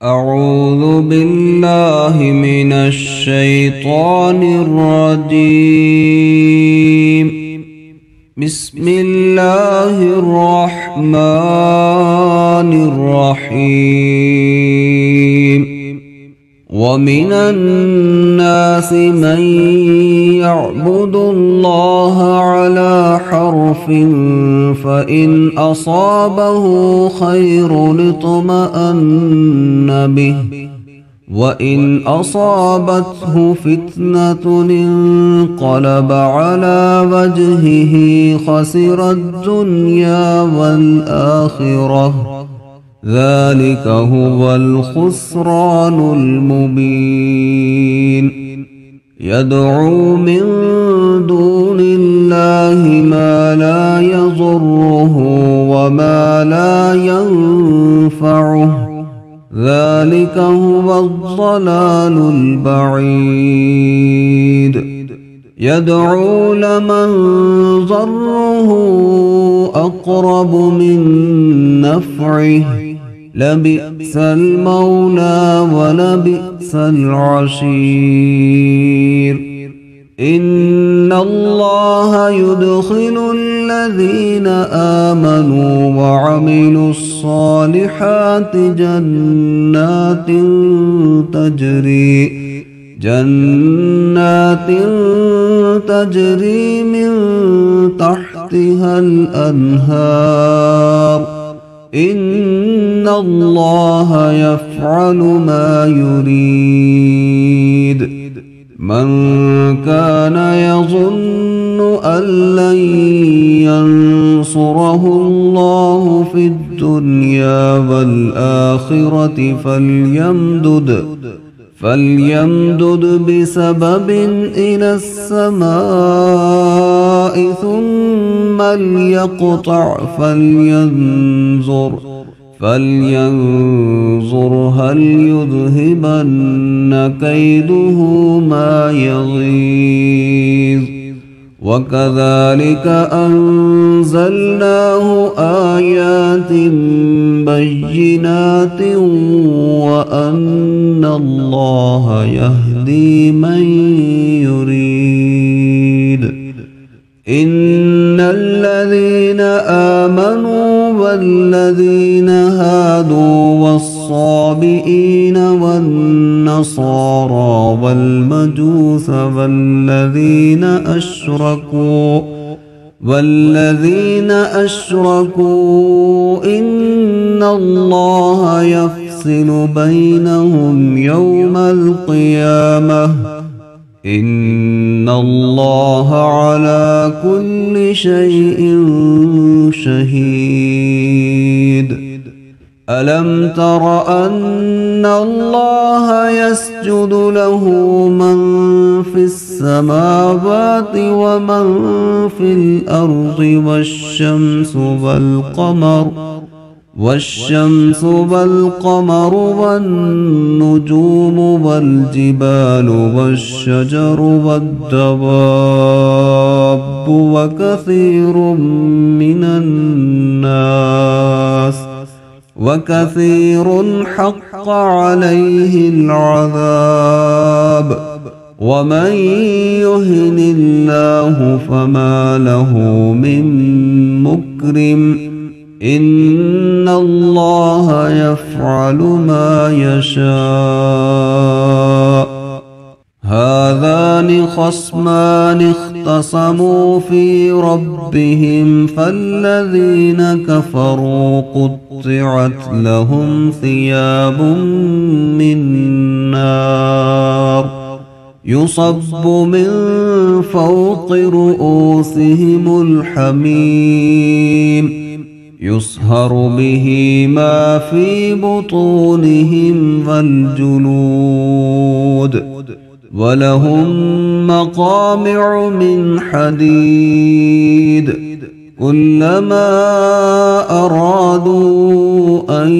أعوذ بالله من الشيطان الرجيم. بسم الله الرحمن الرحيم. ومن الناس من يعبد الله على حرف فإن أصابه خير اطمأن به وإن أصابته فتنة انقلب على وجهه خسر الدنيا والآخرة ذلك هو الخسران المبين. يدعو من دون الله ما لا يضره وما لا ينفعه ذلك هو الضلال البعيد. يدعو لمن ضره أقرب من نفعه لبئس المولى ولبئس العشير. إن الله يدخل الذين آمنوا وعملوا الصالحات جنات تجري من تحتها الأنهار. إن الله يفعل ما يريد. من كان يظن أن لن ينصره الله في الدنيا والآخرة فليمدد بسبب إلى السماء ثم ليقطع فلينظر هل يذهبن كيده ما يغيظ. وكذلك أنزلناه آيات بينات وأن الله يهدي من يريد. إن الذين آمنوا والذين هادوا والصابئين والنصارى والمجوس والذين أشركوا إن الله يفصل بينهم يوم القيامة. إن الله على كل شيء شهيد. ألم تر أن الله يسجد له من في السماوات ومن في الأرض والشمس والقمر والنجوم والجبال والشجر والدواب وكثير حق عليه العذاب. ومن يهن الله فما له من مكرم. إن الله يفعل ما يشاء. هذان خصمان اختصموا في ربهم فالذين كفروا قطعت لهم ثياب من نار يصب من فوق رؤوسهم الحميم يصهر به ما في بطونهم والجلود. ولهم مقامع من حديد كلما أرادوا أن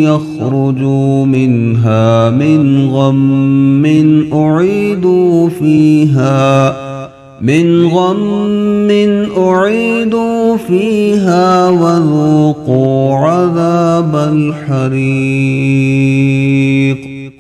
يخرجوا منها من غم أعيدوا فيها وذوقوا عذاب الحريق. رقيق